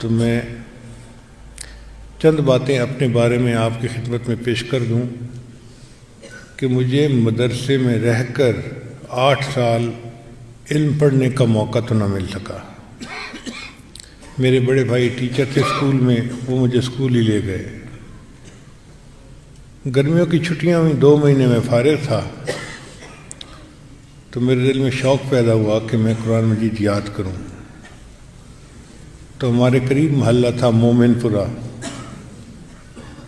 تو میں چند باتیں اپنے بارے میں آپ کی خدمت میں پیش کر دوں کہ مجھے مدرسے میں رہ کر 8 سال علم پڑھنے کا موقع تو نہ مل سکا۔ میرے بڑے بھائی ٹیچر تھے اسکول میں، وہ مجھے اسکول ہی لے گئے۔ گرمیوں کی چھٹیاں ہوئیں، 2 مہینے میں فارغ تھا، تو میرے دل میں شوق پیدا ہوا کہ میں قرآن مجید یاد کروں۔ تو ہمارے قریب محلہ تھا مومن پورہ،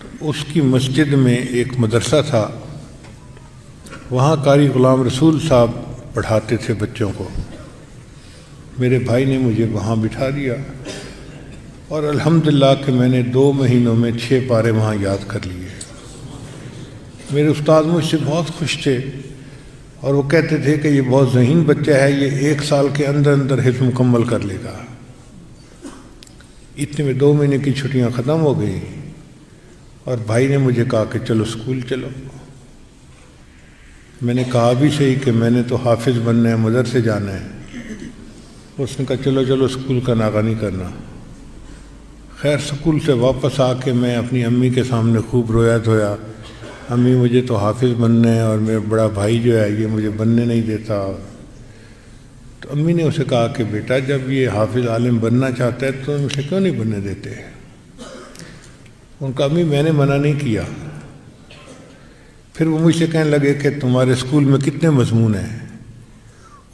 تو اس کی مسجد میں ایک مدرسہ تھا، وہاں قاری غلام رسول صاحب پڑھاتے تھے بچوں کو۔ میرے بھائی نے مجھے وہاں بٹھا دیا اور الحمدللہ کہ میں نے 2 مہینوں میں 6 پارے وہاں یاد کر لیے۔ میرے استاد مجھ سے بہت خوش تھے اور وہ کہتے تھے کہ یہ بہت ذہین بچہ ہے، یہ 1 سال کے اندر اندر حفظ مکمل کر لے گا۔ اتنے میں 2 مہینے کی چھٹیاں ختم ہو گئی اور بھائی نے مجھے کہا کہ چلو اسکول چلو۔ میں نے کہا بھی صحیح کہ میں نے تو حافظ بننا ہے، مدرسے جانا ہے۔ اس نے کہا چلو چلو اسکول کا ناغہ نہیں کرنا۔ خیر اسکول سے واپس آ کے میں اپنی امی کے سامنے خوب رویا دھویا، امی مجھے تو حافظ بننا ہے اور میرا بڑا بھائی جو ہے یہ مجھے بننے نہیں دیتا۔ تو امی نے اسے کہا کہ بیٹا جب یہ حافظ عالم بننا چاہتا ہے تو اسے کیوں نہیں بننے دیتے؟ ان کا امی میں نے منع نہیں کیا۔ پھر وہ مجھ سے کہنے لگے کہ تمہارے اسکول میں کتنے مضمون ہیں؟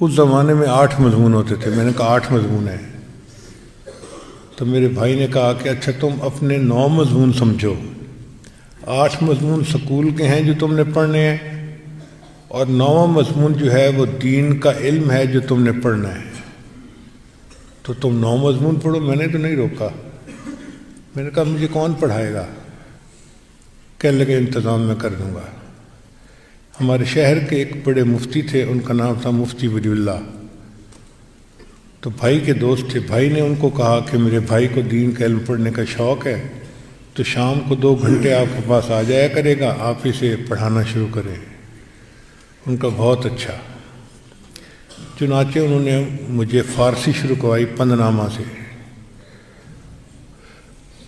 اس زمانے میں 8 مضمون ہوتے تھے۔ میں نے کہا 8 مضمون ہیں۔ تو میرے بھائی نے کہا کہ اچھا تم اپنے 9 مضمون سمجھو، 8 مضمون سکول کے ہیں جو تم نے پڑھنے ہیں اور 9واں مضمون جو ہے وہ دین کا علم ہے جو تم نے پڑھنا ہے، تو تم 9 مضمون پڑھو۔ میں نے تو نہیں روکا، میں نے کہا مجھے کون پڑھائے گا؟ کہنے لگے انتظام میں کر دوں گا۔ ہمارے شہر کے ایک بڑے مفتی تھے، ان کا نام تھا مفتی ولی اللہ، تو بھائی کے دوست تھے۔ بھائی نے ان کو کہا کہ میرے بھائی کو دین کا علم پڑھنے کا شوق ہے، تو شام کو 2 گھنٹے آپ کے پاس آ جایا کرے گا، آپ اسے پڑھانا شروع کریں۔ ان کا بہت اچھا۔ چنانچہ انہوں نے مجھے فارسی شروع کروائی 5 نامہ سے،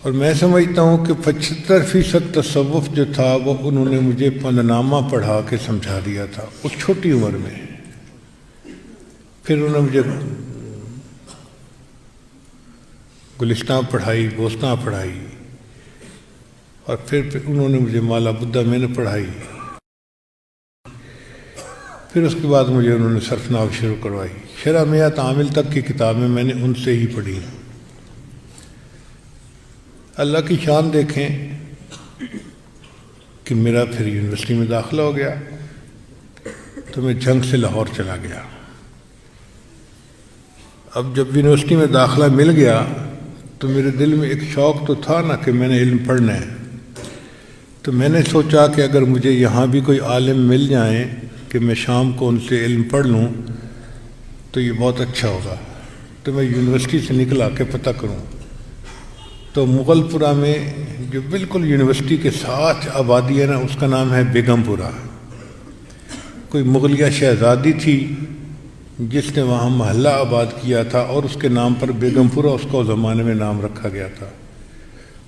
اور میں سمجھتا ہوں کہ 75% تصوف جو تھا وہ انہوں نے مجھے 5 نامہ پڑھا کے سمجھا دیا تھا اس چھوٹی عمر میں۔ پھر انہوں نے مجھے گلستان پڑھائی، بوستان پڑھائی، اور پھر انہوں نے مجھے مالا بدھا میں نے پڑھائی۔ پھر اس کے بعد مجھے انہوں نے صرف ناو شروع کروائی۔ شرح میات عامل تک کی کتابیں میں نے ان سے ہی پڑھی۔ اللہ کی شان دیکھیں کہ میرا پھر یونیورسٹی میں داخلہ ہو گیا، تو میں جنگ سے لاہور چلا گیا۔ اب جب یونیورسٹی میں داخلہ مل گیا تو میرے دل میں ایک شوق تو تھا نا کہ میں نے علم پڑھنا ہے، تو میں نے سوچا کہ اگر مجھے یہاں بھی کوئی عالم مل جائیں کہ میں شام کو ان سے علم پڑھ لوں تو یہ بہت اچھا ہوگا۔ تو میں یونیورسٹی سے نکلا کہ پتہ کروں، تو مغل پورہ میں جو بالکل یونیورسٹی کے ساتھ آبادی ہے نا، اس کا نام ہے بیگم پورہ۔ کوئی مغلیہ شہزادی تھی جس نے وہاں محلہ آباد کیا تھا اور اس کے نام پر بیگم پورہ اس کو زمانے میں نام رکھا گیا تھا۔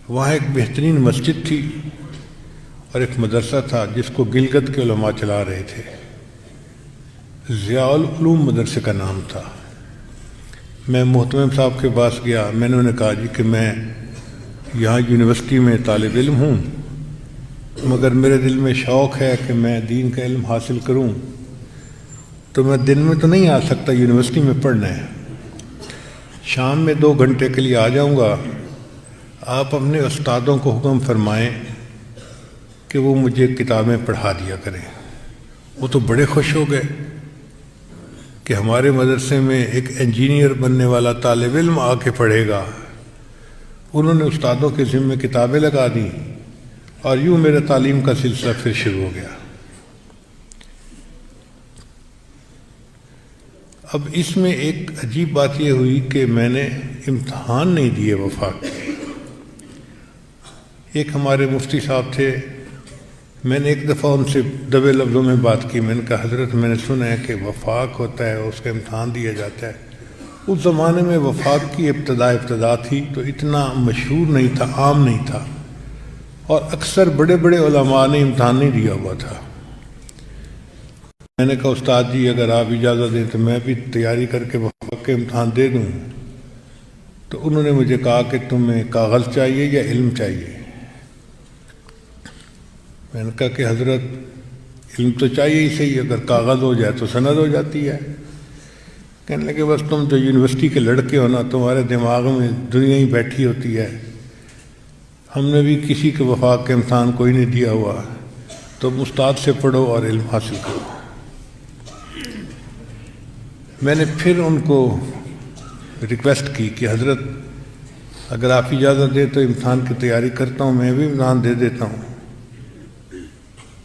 وہاں ایک بہترین مسجد تھی اور ایک مدرسہ تھا جس کو گلگت کے علماء چلا رہے تھے، ضیاء العلوم مدرسے کا نام تھا۔ میں محتمم صاحب کے پاس گیا، میں نے انہیں کہا جی کہ میں یہاں یونیورسٹی میں طالب علم ہوں، مگر میرے دل میں شوق ہے کہ میں دین کا علم حاصل کروں، تو میں دن میں تو نہیں آ سکتا، یونیورسٹی میں پڑھنا ہے، شام میں 2 گھنٹے کے لیے آ جاؤں گا، آپ اپنے استادوں کو حکم فرمائیں کہ وہ مجھے کتابیں پڑھا دیا کریں۔ وہ تو بڑے خوش ہو گئے کہ ہمارے مدرسے میں ایک انجینئر بننے والا طالب علم آ کے پڑھے گا۔ انہوں نے استادوں کے ذمے کتابیں لگا دیں اور یوں میرا تعلیم کا سلسلہ پھر شروع ہو گیا۔ اب اس میں ایک عجیب بات یہ ہوئی کہ میں نے امتحان نہیں دیے وفاق کے۔ ایک ہمارے مفتی صاحب تھے، میں نے ایک دفعہ ان سے دبے لفظوں میں بات کی، میں نے کہا حضرت میں نے سنا ہے کہ وفاق ہوتا ہے، اس کا امتحان دیا جاتا ہے۔ اس زمانے میں وفاق کی ابتدا تھی تو اتنا مشہور نہیں تھا، عام نہیں تھا، اور اکثر بڑے بڑے علماء نے امتحان نہیں دیا ہوا تھا۔ میں نے کہا استاد جی اگر آپ اجازت دیں تو میں بھی تیاری کر کے وفاق کے امتحان دے دوں، تو انہوں نے مجھے کہا کہ تمہیں کاغذ چاہیے یا علم چاہیے؟ میں نے کہا کہ حضرت علم تو چاہیے ہی صحیح، اگر کاغذ ہو جائے تو سند ہو جاتی ہے۔ کہنے لگے بس تم تو یونیورسٹی کے لڑکے ہو نا، تمہارے دماغ میں دنیا ہی بیٹھی ہوتی ہے، ہم نے بھی کسی کے وفاق کے امتحان کوئی نہیں دیا ہوا، تم استاد سے پڑھو اور علم حاصل کرو۔ میں نے پھر ان کو ریکویسٹ کی کہ حضرت اگر آپ اجازت دیں تو امتحان کی تیاری کرتا ہوں، میں بھی امتحان دے دیتا ہوں۔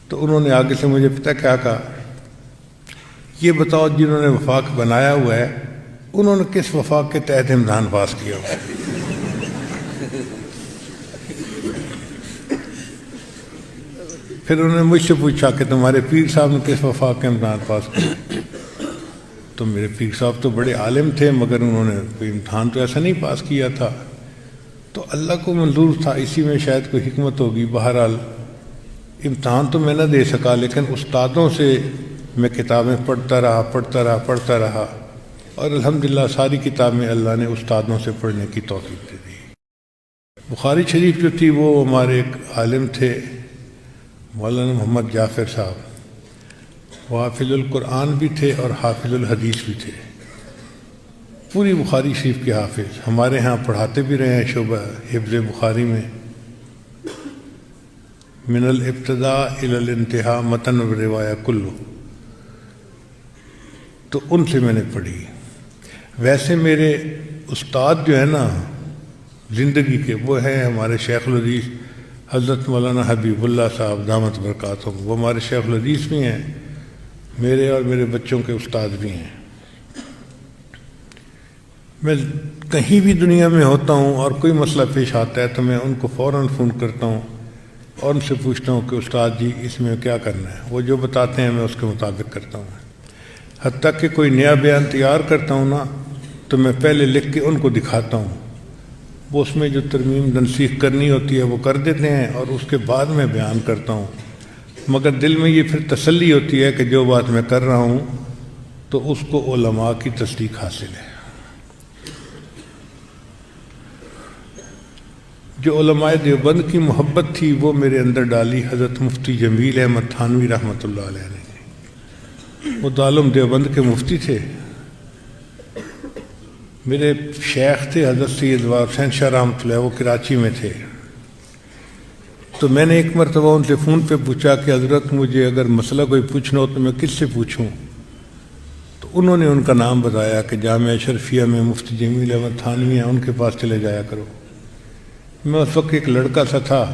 تو انہوں نے آگے سے مجھے پتہ کیا کہا، یہ بتاؤ جنہوں نے وفاق بنایا ہوا ہے انہوں نے کس وفاق کے تحت امتحان پاس کیا ہوا ہے؟ پھر انہوں نے مجھ سے پوچھا کہ تمہارے پیر صاحب نے کس وفاق کے امتحان پاس کیا؟ تو میرے پیر صاحب تو بڑے عالم تھے مگر انہوں نے کوئی امتحان تو ایسا نہیں پاس کیا تھا۔ تو اللہ کو منظور تھا، اسی میں شاید کوئی حکمت ہوگی۔ بہرحال امتحان تو میں نہ دے سکا، لیکن استادوں سے میں کتابیں پڑھتا رہا اور الحمدللہ ساری کتابیں اللہ نے استادوں سے پڑھنے کی توفیق دے دی۔ بخاری شریف جو تھی وہ ہمارے ایک عالم تھے مولانا محمد جعفر صاحب، وہ حافظ القرآن بھی تھے اور حافظ الحدیث بھی تھے، پوری بخاری شریف کے حافظ، ہمارے ہاں پڑھاتے بھی رہے ہیں شعبہ حفظ بخاری میں، من الابتداء الی الانتہاء متن و روایہ کلو، تو ان سے میں نے پڑھی۔ ویسے میرے استاد جو ہے نا زندگی کے وہ ہیں ہمارے شیخ الحدیث حضرت مولانا حبیب اللہ صاحب دامت برکاتہم، وہ ہمارے شیخ الحدیث بھی ہیں، میرے اور میرے بچوں کے استاد بھی ہیں۔ میں کہیں بھی دنیا میں ہوتا ہوں اور کوئی مسئلہ پیش آتا ہے تو میں ان کو فوراً فون کرتا ہوں اور ان سے پوچھتا ہوں کہ استاد جی اس میں کیا کرنا ہے، وہ جو بتاتے ہیں میں اس کے مطابق کرتا ہوں۔ حتیٰ کہ کوئی نیا بیان تیار کرتا ہوں نا تو میں پہلے لکھ کے ان کو دکھاتا ہوں، وہ اس میں جو ترمیم تنسیخ کرنی ہوتی ہے وہ کر دیتے ہیں اور اس کے بعد میں بیان کرتا ہوں، مگر دل میں یہ پھر تسلی ہوتی ہے کہ جو بات میں کر رہا ہوں تو اس کو علماء کی تصدیق حاصل ہے۔ جو علماء دیوبند کی محبت تھی وہ میرے اندر ڈالی حضرت مفتی جمیل احمد تھانوی رحمۃ اللہ علیہ نے، وہ دارالعلوم دیوبند کے مفتی تھے۔ میرے شیخ تھے حضرت سید وہاب حسین شاہ رحمۃ اللہ، وہ کراچی میں تھے۔ تو میں نے ایک مرتبہ ان سے فون پہ پوچھا کہ حضرت مجھے اگر مسئلہ کوئی پوچھنا ہو تو میں کس سے پوچھوں؟ تو انہوں نے ان کا نام بتایا کہ جامعہ اشرفیہ میں مفتی جمیل احمد تھانوی ہیں، ان کے پاس چلے جایا کرو۔ میں اس وقت ایک لڑکا سا تھا،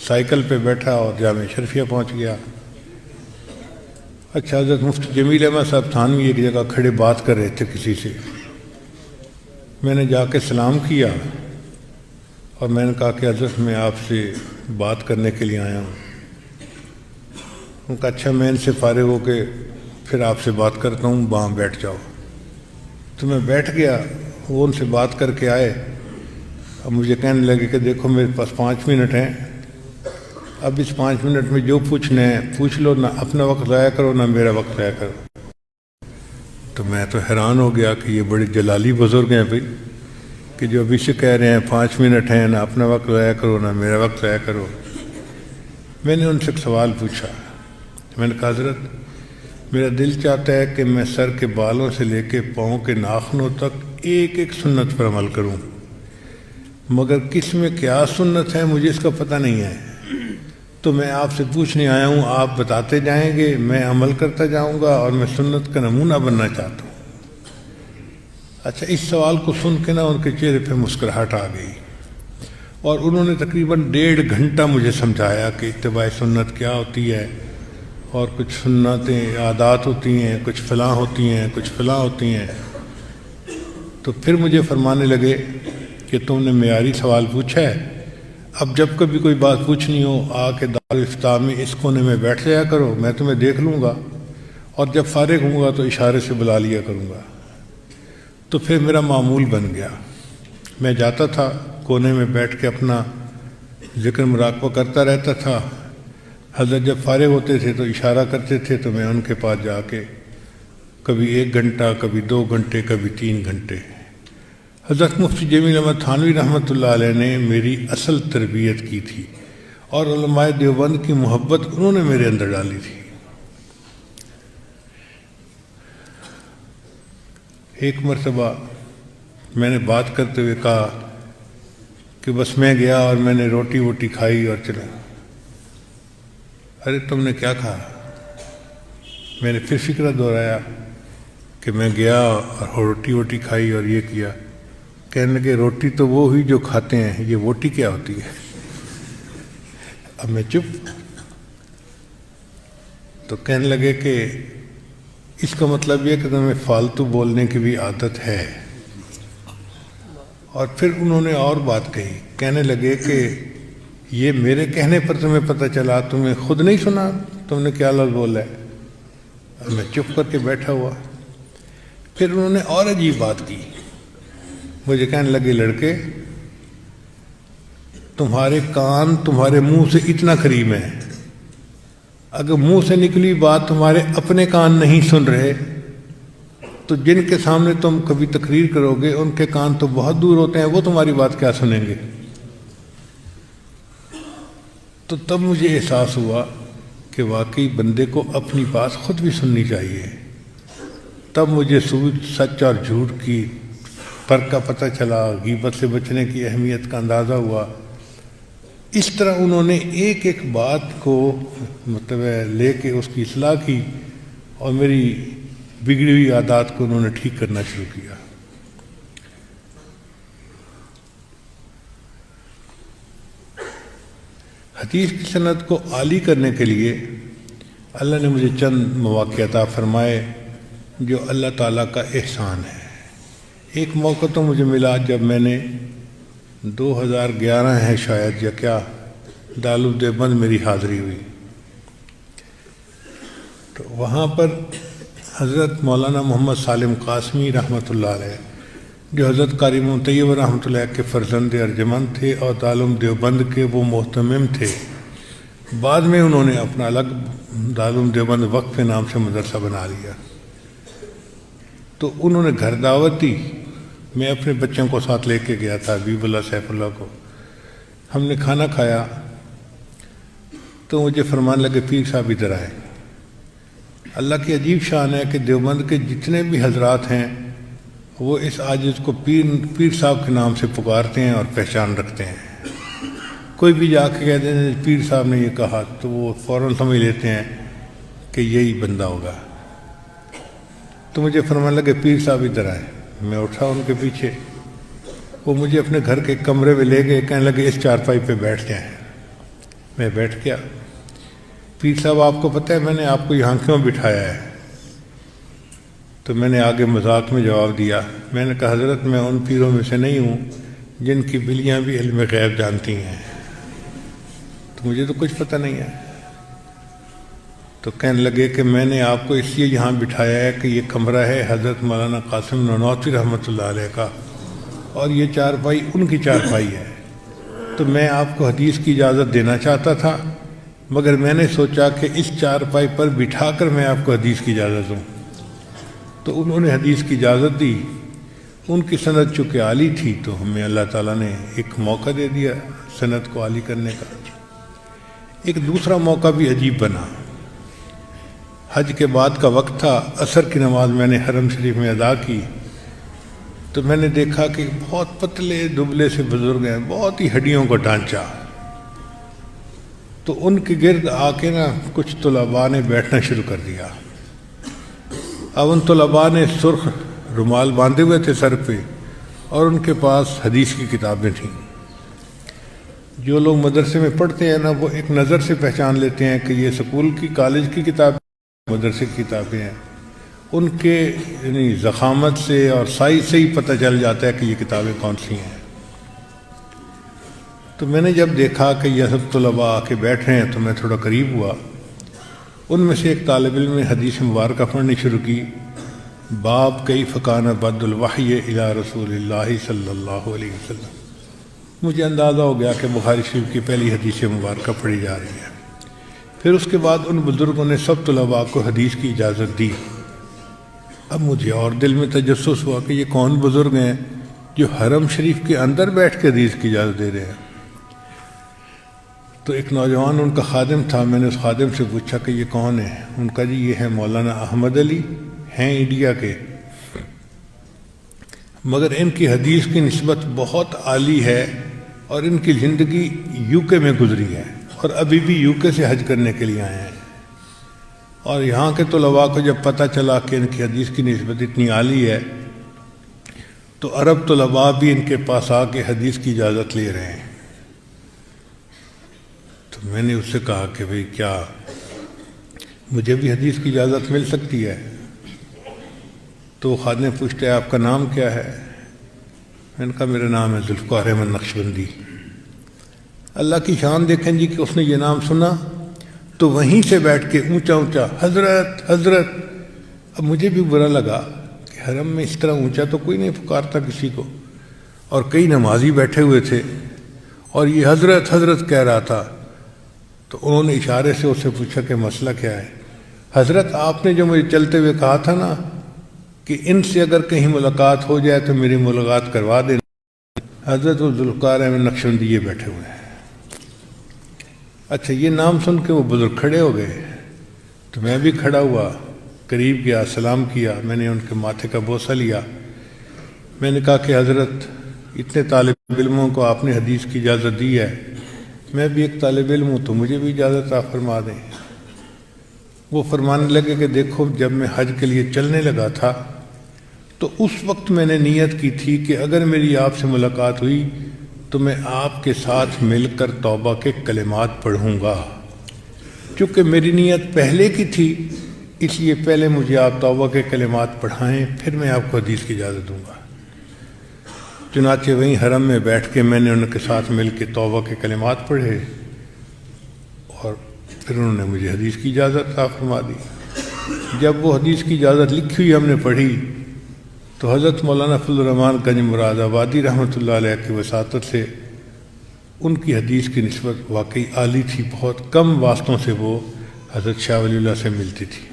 سائیکل پہ بیٹھا اور جامعہ اشرفیہ پہنچ گیا۔ اچھا، حضرت مفتی جمیل احمد صاحب تھانوی ایک جگہ کھڑے بات کر رہے تھے کسی سے، میں نے جا کے سلام کیا اور میں نے کہا کہ حضرت میں آپ سے بات کرنے کے لیے آیا ہوں۔ ان کا اچھا میں ان سے فارغ ہو کے پھر آپ سے بات کرتا ہوں، وہاں بیٹھ جاؤ۔ تو میں بیٹھ گیا، وہ ان سے بات کر کے آئے، اب مجھے کہنے لگے کہ دیکھو میرے پاس 5 منٹ ہیں، اب اس 5 منٹ میں جو پوچھنا ہے پوچھ لو، نہ اپنا وقت ضائع کرو نہ میرا وقت ضائع کرو۔ تو میں تو حیران ہو گیا کہ یہ بڑے جلالی بزرگ ہیں بھائی، کہ جو ابھی سے کہہ رہے ہیں 5 منٹ ہیں، نہ اپنا وقت ضائع کرو نہ میرا وقت ضائع کرو۔ میں نے ان سے ایک سوال پوچھا، میں نے کہا حضرت میرا دل چاہتا ہے کہ میں سر کے بالوں سے لے کے پاؤں کے ناخنوں تک ایک ایک سنت پر عمل کروں، مگر کس میں کیا سنت ہے مجھے اس کا پتہ نہیں ہے، تو میں آپ سے پوچھنے آیا ہوں، آپ بتاتے جائیں گے، میں عمل کرتا جاؤں گا اور میں سنت کا نمونہ بننا چاہتا ہوں۔ اچھا، اس سوال کو سن کے نا ان کے چہرے پہ مسکراہٹ آ گئی اور انہوں نے تقریباً 1.5 گھنٹہ مجھے سمجھایا کہ اتباع سنت کیا ہوتی ہے، اور کچھ سنتیں عادات ہوتی ہیں، کچھ فلاں ہوتی ہیں، کچھ فلاں ہوتی ہیں۔ تو پھر مجھے فرمانے لگے کہ تم نے معیاری سوال پوچھا ہے، اب جب کبھی کوئی بات پوچھنی ہو آ کے دارالافتاء میں اس کونے میں بیٹھ جایا کرو، میں تمہیں دیکھ لوں گا اور جب فارغ ہوں گا تو اشارے سے بلا لیا کروں گا۔ تو پھر میرا معمول بن گیا، میں جاتا تھا کونے میں بیٹھ کے اپنا ذکر مراقبہ کرتا رہتا تھا۔ حضرت جب فارغ ہوتے تھے تو اشارہ کرتے تھے تو میں ان کے پاس جا کے کبھی 1 گھنٹہ، کبھی 2 گھنٹے، کبھی 3 گھنٹے۔ حضرت مفتی جمیل احمد تھانوی رحمۃ اللہ علیہ نے میری اصل تربیت کی تھی اور علماء دیوبند کی محبت انہوں نے میرے اندر ڈالی تھی۔ ایک مرتبہ میں نے بات کرتے ہوئے کہا کہ بس میں گیا اور میں نے روٹی ووٹی کھائی اور چلا۔ ارے تم نے کیا کہا؟ میں نے پھر فکرہ دہرایا کہ میں گیا اور روٹی ووٹی کھائی اور یہ کیا۔ کہنے لگے روٹی تو وہ ہوئی جو کھاتے ہیں، یہ ووٹی کیا ہوتی ہے؟ اب میں چپ۔ تو کہنے لگے کہ اس کا مطلب یہ کہ تمہیں فالتو بولنے کی بھی عادت ہے۔ اور پھر انہوں نے اور بات کہی، کہنے لگے کہ یہ میرے کہنے پر تمہیں پتہ چلا، تمہیں خود نہیں سنا تم نے کیا لفظ بولا ہے؟ اور میں چپ کر کے بیٹھا ہوا۔ پھر انہوں نے اور عجیب بات کی، مجھے کہنے لگے لڑکے تمہارے کان تمہارے منہ سے اتنا قریب ہیں، اگر منہ سے نکلی بات تمہارے اپنے کان نہیں سن رہے تو جن کے سامنے تم کبھی تقریر کرو گے ان کے کان تو بہت دور ہوتے ہیں، وہ تمہاری بات کیا سنیں گے؟ تو تب مجھے احساس ہوا کہ واقعی بندے کو اپنی بات خود بھی سننی چاہیے۔ تب مجھے سود، سچ اور جھوٹ کی فرق کا پتہ چلا، غیبت سے بچنے کی اہمیت کا اندازہ ہوا۔ اس طرح انہوں نے ایک ایک بات کو مطلب لے کے اس کی اصلاح کی اور میری بگڑی ہوئی عادات کو انہوں نے ٹھیک کرنا شروع کیا۔ حدیث کی سند کو عالی کرنے کے لیے اللہ نے مجھے چند مواقع عطا فرمائے جو اللہ تعالیٰ کا احسان ہے۔ ایک موقع تو مجھے ملا جب میں نے 2011 ہے شاید یا کیا، دارالعلوم دیوبند میری حاضری ہوئی، تو وہاں پر حضرت مولانا محمد سالم قاسمی رحمۃ اللہ علیہ، جو حضرت قاری محمد طیب رحمۃ اللہ کے فرزند ارجمند تھے اور دارالعلوم دیوبند کے وہ محتمم تھے، بعد میں انہوں نے اپنا الگ دارالعلوم دیوبند وقف کے نام سے مدرسہ بنا لیا۔ تو انہوں نے گھر دعوت دی، میں اپنے بچوں کو ساتھ لے کے گیا تھا، حبیب اللہ سیف اللہ کو۔ ہم نے کھانا کھایا تو مجھے فرمان لگے پیر صاحب ادھر آئے۔ اللہ کی عجیب شان ہے کہ دیوبند کے جتنے بھی حضرات ہیں وہ اس عاجز کو پیر صاحب کے نام سے پکارتے ہیں اور پہچان رکھتے ہیں۔ کوئی بھی جا کے کہتے ہیں پیر صاحب نے یہ کہا تو وہ فوراً سمجھ لیتے ہیں کہ یہی بندہ ہوگا۔ تو مجھے فرمان لگے پیر صاحب ادھر آئے۔ میں اٹھا ان کے پیچھے، وہ مجھے اپنے گھر کے کمرے میں لے گئے، کہنے لگے اس چارپائی پہ بیٹھ جائیں۔ میں بیٹھ گیا۔ پیر صاحب آپ کو پتہ ہے میں نے آپ کو یہاں کیوں بٹھایا ہے؟ تو میں نے آگے مذاق میں جواب دیا، میں نے کہا حضرت میں ان پیروں میں سے نہیں ہوں جن کی بلیاں بھی علم غیب جانتی ہیں، تو مجھے تو کچھ پتہ نہیں ہے۔ تو کہنے لگے کہ میں نے آپ کو اس لیے یہاں بٹھایا ہے کہ یہ کمرہ ہے حضرت مولانا قاسم نانوتوی رحمۃ اللہ علیہ کا، اور یہ چارپائی ان کی چارپائی ہے۔ تو میں آپ کو حدیث کی اجازت دینا چاہتا تھا، مگر میں نے سوچا کہ اس چارپائی پر بٹھا کر میں آپ کو حدیث کی اجازت دوں۔ تو انہوں نے حدیث کی اجازت دی۔ ان کی سند چونکہ عالی تھی تو ہمیں اللہ تعالیٰ نے ایک موقع دے دیا سند کو عالی کرنے کا۔ ایک دوسرا موقع بھی عجیب بنا۔ حج کے بعد کا وقت تھا، عصر کی نماز میں نے حرم شریف میں ادا کی، تو میں نے دیکھا کہ بہت پتلے دبلے سے بزرگ ہیں، بہت ہی ہڈیوں کا ڈھانچہ۔ تو ان کے گرد آ کے کچھ طلباء نے بیٹھنا شروع کر دیا۔ اب ان طلباء نے سرخ رومال باندھے ہوئے تھے سر پہ، اور ان کے پاس حدیث کی کتابیں تھیں۔ جو لوگ مدرسے میں پڑھتے ہیں وہ ایک نظر سے پہچان لیتے ہیں کہ یہ سکول کی کالج کی کتابیں مدرسے کی کتابیں ہیں۔ ان کے یعنی ضخامت سے اور سائز سے ہی پتہ چل جاتا ہے کہ یہ کتابیں کون سی ہیں۔ تو میں نے جب دیکھا کہ یہ سب طلباء آ کے بیٹھ رہے ہیں تو میں تھوڑا قریب ہوا۔ ان میں سے ایک طالب علم نے حدیث مبارکہ پڑھنی شروع کی، باب کیف کان بدء الوحی الی رسول اللہ صلی اللہ علیہ وسلم۔ مجھے اندازہ ہو گیا کہ بخاری شریف کی پہلی حدیث مبارکہ پڑھی جا رہی ہے۔ پھر اس کے بعد ان بزرگوں نے سب طلباء کو حدیث کی اجازت دی۔ اب مجھے اور دل میں تجسس ہوا کہ یہ کون بزرگ ہیں جو حرم شریف کے اندر بیٹھ کے حدیث کی اجازت دے رہے ہیں۔ تو ایک نوجوان ان کا خادم تھا، میں نے اس خادم سے پوچھا کہ یہ کون ہے؟ ان کا جی یہ ہے مولانا احمد علی، ہیں انڈیا کے، مگر ان کی حدیث کی نسبت بہت عالی ہے اور ان کی زندگی یو کے میں گزری ہے اور ابھی بھی یو کے سے حج کرنے کے لیے آئے ہیں۔ اور یہاں کے طلباء کو جب پتہ چلا کہ ان کی حدیث کی نسبت اتنی عالی ہے تو عرب طلباء بھی ان کے پاس آ کے حدیث کی اجازت لے رہے ہیں۔ تو میں نے اس سے کہا کہ بھئی کیا مجھے بھی حدیث کی اجازت مل سکتی ہے؟ تو وہ خادم پوچھتے ہیں آپ کا نام کیا ہے؟ میں نے کہا میرا نام ہے ذوالفقار احمد نقشبندی۔ اللہ کی شان دیکھیں جی کہ اس نے یہ نام سنا تو وہیں سے بیٹھ کے اونچا اونچا حضرت حضرت۔ اب مجھے بھی برا لگا کہ حرم میں اس طرح اونچا تو کوئی نہیں پکارتا کسی کو، اور کئی نمازی بیٹھے ہوئے تھے اور یہ حضرت حضرت کہہ رہا تھا۔ تو انہوں نے اشارے سے اس سے پوچھا کہ مسئلہ کیا ہے؟ حضرت آپ نے جو مجھے چلتے ہوئے کہا تھا نا کہ ان سے اگر کہیں ملاقات ہو جائے تو میری ملاقات کروا دینا۔ حضرت ذوالفقار احمد نقشبندی یہ بیٹھے ہوئے ہیں۔ اچھا، یہ نام سن کے وہ بزرگ کھڑے ہو گئے تو میں بھی کھڑا ہوا، قریب گیا، سلام کیا، میں نے ان کے ماتھے کا بوسہ لیا۔ میں نے کہا کہ حضرت اتنے طالب علموں کو آپ نے حدیث کی اجازت دی ہے، میں بھی ایک طالب علم ہوں تو مجھے بھی اجازت آپ فرما دیں۔ وہ فرمانے لگے کہ دیکھو جب میں حج کے لیے چلنے لگا تھا تو اس وقت میں نے نیت کی تھی کہ اگر میری آپ سے ملاقات ہوئی تو میں آپ کے ساتھ مل کر توبہ کے کلمات پڑھوں گا۔ چونکہ میری نیت پہلے کی تھی اس لیے پہلے مجھے آپ توبہ کے کلمات پڑھائیں، پھر میں آپ کو حدیث کی اجازت دوں گا۔ چنانچہ وہیں حرم میں بیٹھ کے میں نے ان کے ساتھ مل کے توبہ کے کلمات پڑھے اور پھر انہوں نے مجھے حدیث کی اجازت عطا فرما دی۔ جب وہ حدیث کی اجازت لکھی ہوئی ہم نے پڑھی تو حضرت مولانا فضل الرحمان گنج مراد آبادی رحمۃ اللہ علیہ کی وساطت سے ان کی حدیث کی نسبت واقعی عالی تھی، بہت کم واسطوں سے وہ حضرت شاہ ولی اللہ سے ملتی تھی۔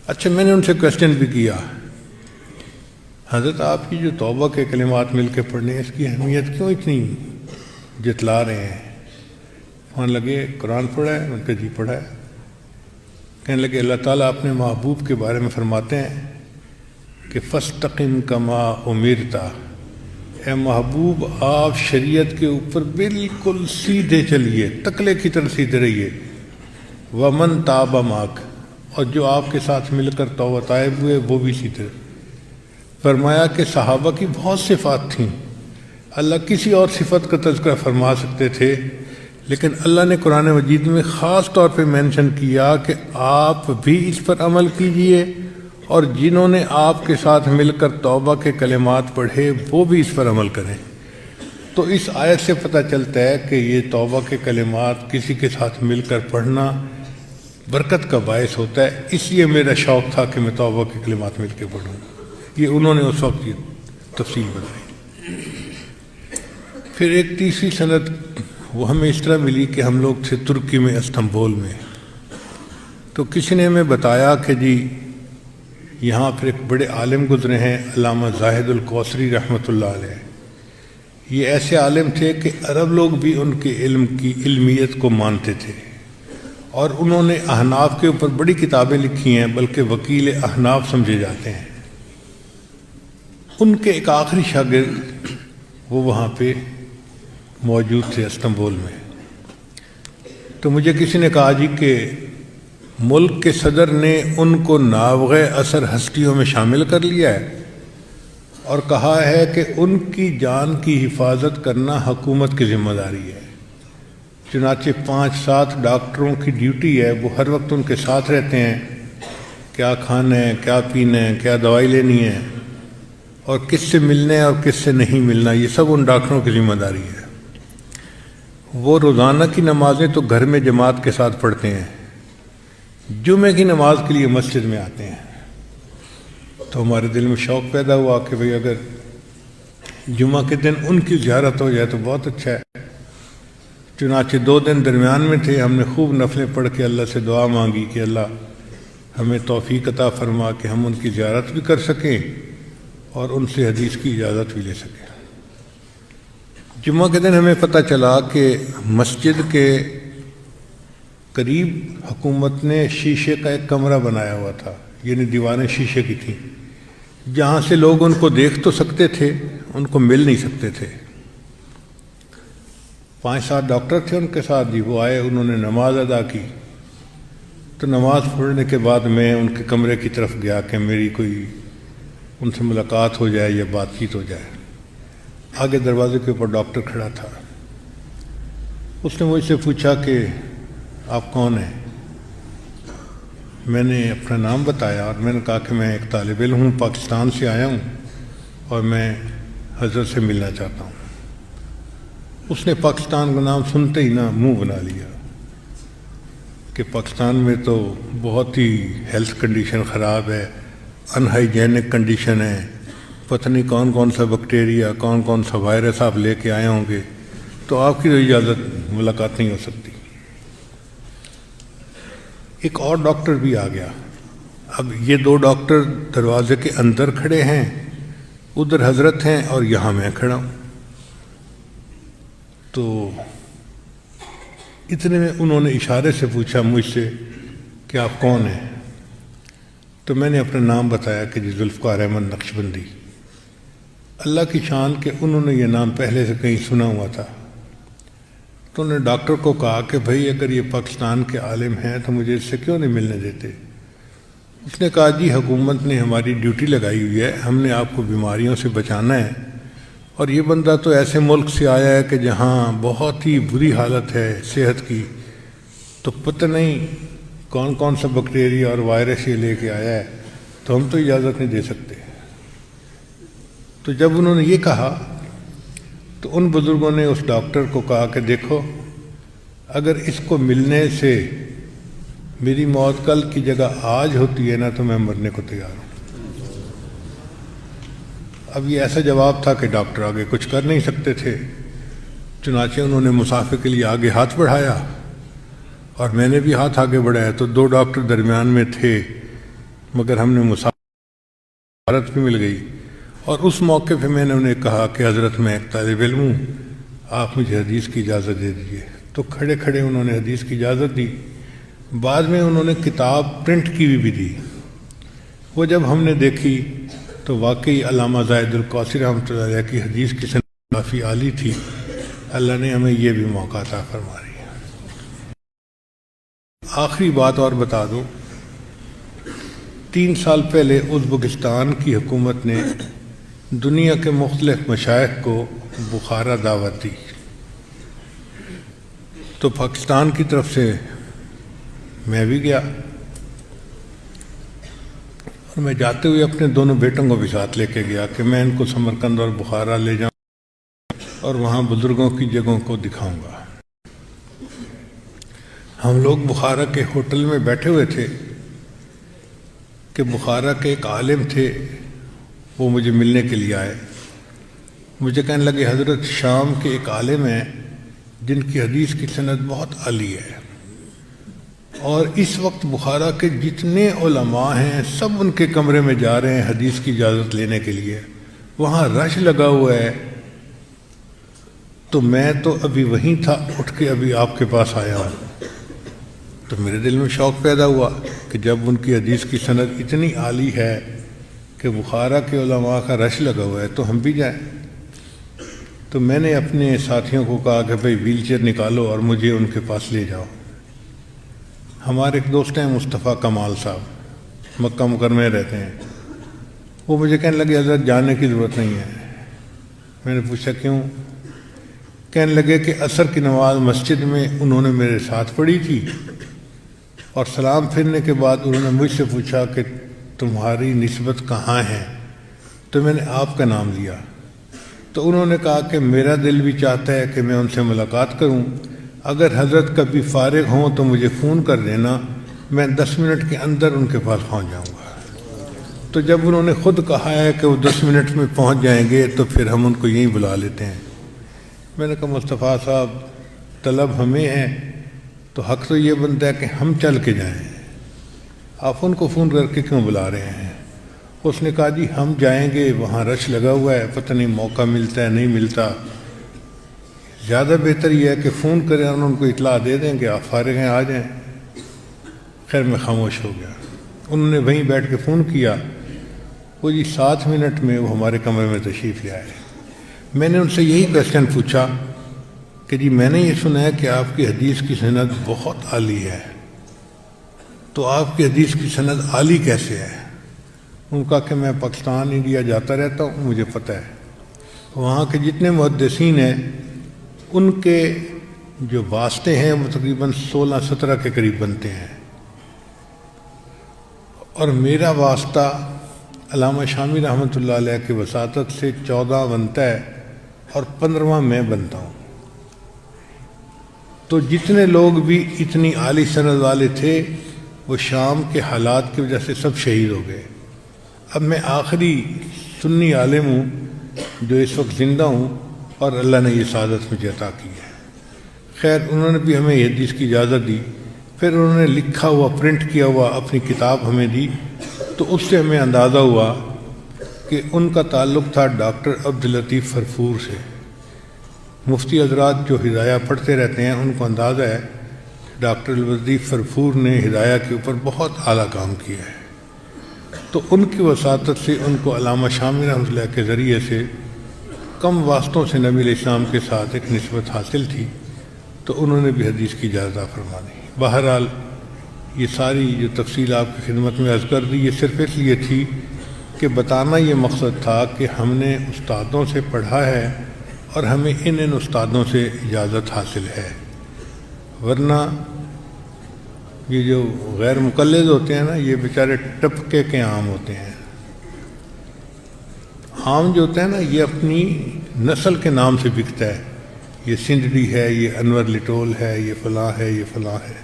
اچھا، میں نے ان سے کویسچن بھی کیا، حضرت آپ کی جو توبہ کے کلمات مل کے پڑھنے اس کی اہمیت کیوں اتنی جتلا رہے ہیں؟ کہنے لگے قرآن پڑھا ہے؟ ان کا جی پڑھا ہے۔ کہنے لگے اللہ تعالیٰ اپنے محبوب کے بارے میں فرماتے ہیں کہ فاستقم کما امرت، اے محبوب آپ شریعت کے اوپر بالکل سیدھے چلیے، تکلے کی طرح سیدھے رہیے۔ ومن تاب معک، اور جو آپ کے ساتھ مل کر توبہ طائب ہوئے وہ بھی سیدھے۔ فرمایا کہ صحابہ کی بہت صفات تھیں، اللہ کسی اور صفت کا تذکرہ فرما سکتے تھے لیکن اللہ نے قرآن مجید میں خاص طور پہ مینشن کیا کہ آپ بھی اس پر عمل کیجئے اور جنہوں نے آپ کے ساتھ مل کر توبہ کے کلمات پڑھے وہ بھی اس پر عمل کریں۔ تو اس آیت سے پتہ چلتا ہے کہ یہ توبہ کے کلمات کسی کے ساتھ مل کر پڑھنا برکت کا باعث ہوتا ہے، اس لیے میرا شوق تھا کہ میں توبہ کے کلمات مل کے پڑھوں۔ یہ انہوں نے اس وقت یہ تفصیل بتائی۔ پھر ایک تیسری سند وہ ہمیں اس طرح ملی کہ ہم لوگ تھے ترکی میں، استنبول میں، تو کسی نے ہمیں بتایا کہ جی یہاں پھر ایک بڑے عالم گزرے ہیں علامہ زاہد الکوثری رحمۃ اللہ علیہ۔ یہ ایسے عالم تھے کہ عرب لوگ بھی ان کے علم کی علمیت کو مانتے تھے اور انہوں نے احناف کے اوپر بڑی کتابیں لکھی ہیں، بلکہ وکیل احناف سمجھے جاتے ہیں۔ ان کے ایک آخری شاگرد وہ وہاں پہ موجود تھے استنبول میں۔ تو مجھے کسی نے کہا جی کہ ملک کے صدر نے ان کو نابغہ اثر ہستیوں میں شامل کر لیا ہے اور کہا ہے کہ ان کی جان کی حفاظت کرنا حکومت کی ذمہ داری ہے۔ چنانچہ 5-7 ڈاکٹروں کی ڈیوٹی ہے، وہ ہر وقت ان کے ساتھ رہتے ہیں، کیا کھانا ہے، کیا پینا ہے، کیا دوائی لینی ہے اور کس سے ملنا ہے اور کس سے نہیں ملنا، یہ سب ان ڈاکٹروں کی ذمہ داری ہے۔ وہ روزانہ کی نمازیں تو گھر میں جماعت کے ساتھ پڑھتے ہیں، جمعے کی نماز کے لیے مسجد میں آتے ہیں۔ تو ہمارے دل میں شوق پیدا ہوا کہ بھئی اگر جمعہ کے دن ان کی زیارت ہو جائے تو بہت اچھا ہے۔ چنانچہ 2 دن درمیان میں تھے، ہم نے خوب نفلیں پڑھ کے اللہ سے دعا مانگی کہ اللہ ہمیں توفیق عطا فرما کہ ہم ان کی زیارت بھی کر سکیں اور ان سے حدیث کی اجازت بھی لے سکیں۔ جمعہ کے دن ہمیں پتہ چلا کہ مسجد کے قریب حکومت نے شیشے کا ایک کمرہ بنایا ہوا تھا، یعنی دیواریں شیشے کی تھیں، جہاں سے لوگ ان کو دیکھ تو سکتے تھے، ان کو مل نہیں سکتے تھے۔ 5-7 ڈاکٹر تھے ان کے ساتھ، وہ آئے، انہوں نے نماز ادا کی، تو نماز پڑھنے کے بعد میں ان کے کمرے کی طرف گیا کہ میری کوئی ان سے ملاقات ہو جائے یا بات چیت ہو جائے۔ آگے دروازے کے اوپر ڈاکٹر کھڑا تھا، اس نے مجھ سے پوچھا کہ آپ کون ہیں؟ میں نے اپنا نام بتایا اور میں نے کہا کہ میں ایک طالب علم ہوں، پاکستان سے آیا ہوں اور میں حضرت سے ملنا چاہتا ہوں۔ اس نے پاکستان کا نام سنتے ہی نا منہ بنا لیا کہ پاکستان میں تو بہت ہی ہیلتھ کنڈیشن خراب ہے، ان ہائیجینک کنڈیشن ہے، پتہ نہیں کون کون سا بیکٹیریا، کون کون سا وائرس آپ لے کے آئے ہوں گے، تو آپ کی تو اجازت ملاقات نہیں ہو سکتی۔ ایک اور ڈاکٹر بھی آ گیا۔ اب یہ 2 ڈاکٹر دروازے کے اندر کھڑے ہیں، ادھر حضرت ہیں اور یہاں میں کھڑا ہوں۔ تو اتنے میں انہوں نے اشارے سے پوچھا مجھ سے کہ آپ کون ہیں؟ تو میں نے اپنا نام بتایا کہ جی ذوالفقار احمد نقشبندی۔ اللہ کی شان کہ انہوں نے یہ نام پہلے سے کہیں سنا ہوا تھا۔ تو انہوں نے ڈاکٹر کو کہا کہ بھئی اگر یہ پاکستان کے عالم ہیں تو مجھے اس سے کیوں نہیں ملنے دیتے؟ اس نے کہا جی حکومت نے ہماری ڈیوٹی لگائی ہوئی ہے، ہم نے آپ کو بیماریوں سے بچانا ہے، اور یہ بندہ تو ایسے ملک سے آیا ہے کہ جہاں بہت ہی بری حالت ہے صحت کی، تو پتہ نہیں کون کون سا بیکٹیریا اور وائرس یہ لے کے آیا ہے، تو ہم تو اجازت نہیں دے سکتے۔ تو جب انہوں نے یہ کہا تو ان بزرگوں نے اس ڈاکٹر کو کہا کہ دیکھو اگر اس کو ملنے سے میری موت کل کی جگہ آج ہوتی ہے نا تو میں مرنے کو تیار ہوں۔ اب یہ ایسا جواب تھا کہ ڈاکٹر آگے کچھ کر نہیں سکتے تھے، چنانچہ انہوں نے مسافر کے لیے آگے ہاتھ بڑھایا اور میں نے بھی ہاتھ آگے بڑھایا، تو 2 ڈاکٹر درمیان میں تھے، مگر ہم نے مسافرت بھی مل گئی۔ اور اس موقع پہ میں نے انہیں کہا کہ حضرت میں ایک طالب علم ہوں، آپ مجھے حدیث کی اجازت دے دیجیے۔ تو کھڑے کھڑے انہوں نے حدیث کی اجازت دی۔ بعد میں انہوں نے کتاب پرنٹ کی بھی دی۔ وہ جب ہم نے دیکھی تو واقعی علامہ زاہد القوسی رحمۃ اللہ علیہ کی حدیث کی سند کافی عالی تھی۔ اللہ نے ہمیں یہ بھی موقع عطا فرما دیا۔ آخری بات اور بتا دوں، 3 سال پہلے ازبکستان کی حکومت نے دنیا کے مختلف مشائخ کو بخارا دعوت دی، تو پاکستان کی طرف سے میں بھی گیا، اور میں جاتے ہوئے اپنے دونوں بیٹوں کو بھی ساتھ لے کے گیا کہ میں ان کو سمرقند اور بخارا لے جاؤں اور وہاں بزرگوں کی جگہوں کو دکھاؤں گا۔ ہم لوگ بخارا کے ہوٹل میں بیٹھے ہوئے تھے کہ بخارا کے ایک عالم تھے، وہ مجھے ملنے کے لیے آئے۔ مجھے کہنے لگے حضرت شام کے ایک عالم ہیں جن کی حدیث کی سند بہت عالی ہے، اور اس وقت بخارا کے جتنے علماء ہیں سب ان کے کمرے میں جا رہے ہیں حدیث کی اجازت لینے کے لیے، وہاں رش لگا ہوا ہے۔ تو میں تو ابھی وہیں تھا، اٹھ کے ابھی آپ کے پاس آیا ہوں۔ تو میرے دل میں شوق پیدا ہوا کہ جب ان کی حدیث کی سند اتنی عالی ہے کہ بخارا کے علماء کا رش لگا ہوا ہے تو ہم بھی جائیں۔ تو میں نے اپنے ساتھیوں کو کہا کہ بھئی ویل چیئر نکالو اور مجھے ان کے پاس لے جاؤ۔ ہمارے ایک دوست ہیں مصطفیٰ کمال صاحب، مکہ مکرمہ میں رہتے ہیں، وہ مجھے کہنے لگے حضرت جانے کی ضرورت نہیں ہے۔ میں نے پوچھا کیوں؟ کہنے لگے کہ عصر کی نماز مسجد میں انہوں نے میرے ساتھ پڑھی تھی، اور سلام پھرنے کے بعد انہوں نے مجھ سے پوچھا کہ تمہاری نسبت کہاں ہے؟ تو میں نے آپ کا نام لیا۔ تو انہوں نے کہا کہ میرا دل بھی چاہتا ہے کہ میں ان سے ملاقات کروں، اگر حضرت کبھی فارغ ہوں تو مجھے فون کر دینا، میں 10 منٹ کے اندر ان کے پاس پہنچ جاؤں گا۔ تو جب انہوں نے خود کہا ہے کہ وہ 10 منٹ میں پہنچ جائیں گے تو پھر ہم ان کو یہیں بلا لیتے ہیں۔ میں نے کہا مصطفیٰ صاحب طلب ہمیں ہے تو حق تو یہ بنتا ہے کہ ہم چل کے جائیں، آپ ان کو فون کر کے کیوں بلا رہے ہیں؟ اس نے کہا جی ہم جائیں گے، وہاں رش لگا ہوا ہے، پتہ نہیں موقع ملتا ہے نہیں ملتا، زیادہ بہتر یہ ہے کہ فون کریں اور ان کو اطلاع دے دیں کہ آپ فارغ ہیں آ جائیں۔ خیر میں خاموش ہو گیا۔ انہوں نے وہیں بیٹھ کے فون کیا، وہ جی 7 منٹ میں وہ ہمارے کمرے میں تشریف لے آئے۔ میں نے ان سے یہی کویسچن پوچھا کہ جی میں نے یہ سنا ہے کہ آپ کی حدیث کی سند بہت عالی ہے، تو آپ کی حدیث کی سند عالی کیسے ہے؟ ان کا کہ میں پاکستان انڈیا جاتا رہتا ہوں، مجھے پتہ ہے وہاں کے جتنے محدثین ہیں ان کے جو واسطے ہیں وہ تقریباً 16-17 کے قریب بنتے ہیں، اور میرا واسطہ علامہ شامی رحمۃ اللہ علیہ کی وساطت سے 14 بنتا ہے اور 15واں میں بنتا ہوں۔ تو جتنے لوگ بھی اتنی عالی سند والے تھے وہ شام کے حالات کی وجہ سے سب شہید ہو گئے۔ اب میں آخری سنی عالم ہوں جو اس وقت زندہ ہوں اور اللہ نے یہ سعادت مجھے عطا کی ہے۔ خیر انہوں نے بھی ہمیں یہ حدیث کی اجازت دی، پھر انہوں نے لکھا ہوا پرنٹ کیا ہوا اپنی کتاب ہمیں دی، تو اس سے ہمیں اندازہ ہوا کہ ان کا تعلق تھا ڈاکٹر عبداللطیف فرفور سے۔ مفتی حضرات جو ہدایہ پڑھتے رہتے ہیں ان کو اندازہ ہے ڈاکٹر عبداللطیف فرفور نے ہدایہ کے اوپر بہت اعلیٰ کام کیا ہے، تو ان کی وساطت سے ان کو علامہ شامی رحمۃ اللہ کے ذریعے سے کم واسطوں سے نبی علیہ السلام کے ساتھ ایک نسبت حاصل تھی، تو انہوں نے بھی حدیث کی اجازت فرما دی۔ بہرحال یہ ساری جو تفصیل آپ کی خدمت میں عرض کر دی یہ صرف اس لیے تھی کہ بتانا یہ مقصد تھا کہ ہم نے استادوں سے پڑھا ہے اور ہمیں ان استادوں سے اجازت حاصل ہے، ورنہ یہ جو غیر مقلد ہوتے ہیں نا یہ بیچارے ٹپکے کے عام ہوتے ہیں۔ عام جو ہوتا ہے نا یہ اپنی نسل کے نام سے بکتا ہے، یہ سندھڑی ہے، یہ انور لٹول ہے، یہ فلاں ہے، یہ فلاں ہے،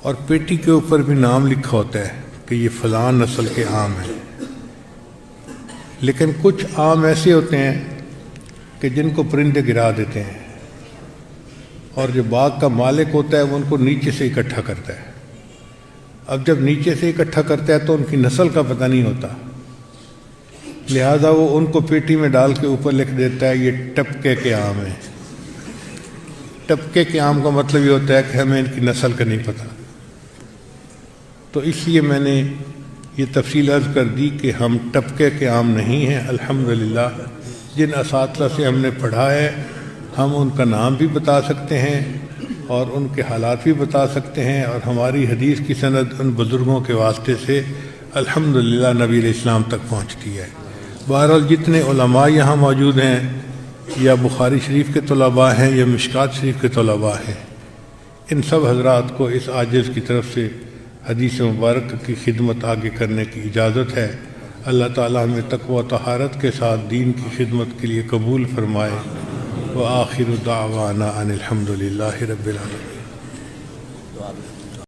اور پیٹی کے اوپر بھی نام لکھا ہوتا ہے کہ یہ فلاں نسل کے عام ہیں۔ لیکن کچھ عام ایسے ہوتے ہیں کہ جن کو پرندے گرا دیتے ہیں، اور جو باغ کا مالک ہوتا ہے وہ ان کو نیچے سے اکٹھا کرتا ہے۔ اب جب نیچے سے اکٹھا کرتا ہے تو ان کی نسل کا پتہ نہیں ہوتا، لہذا وہ ان کو پیٹی میں ڈال کے اوپر لکھ دیتا ہے یہ ٹپکے کے عام ہیں۔ ٹپکے کے عام کا مطلب یہ ہوتا ہے کہ ہمیں ان کی نسل کا نہیں پتہ۔ تو اس لیے میں نے یہ تفصیل عرض کر دی کہ ہم ٹپکے کے عام نہیں ہیں، الحمدللہ جن اساتذہ سے ہم نے پڑھا ہے ہم ان کا نام بھی بتا سکتے ہیں اور ان کے حالات بھی بتا سکتے ہیں، اور ہماری حدیث کی سند ان بزرگوں کے واسطے سے الحمدللہ نبی علیہ السلام تک پہنچتی ہے۔ بہرحال جتنے علماء یہاں موجود ہیں، یا بخاری شریف کے طلباء ہیں یا مشکات شریف کے طلباء ہیں، ان سب حضرات کو اس عاجز کی طرف سے حدیث مبارک کی خدمت آگے کرنے کی اجازت ہے۔ اللہ تعالیٰ ہمیں تقوی و طہارت کے ساتھ دین کی خدمت کے لیے قبول فرمائے۔ وآخر دعوانا ان الحمد للہ رب العالمین۔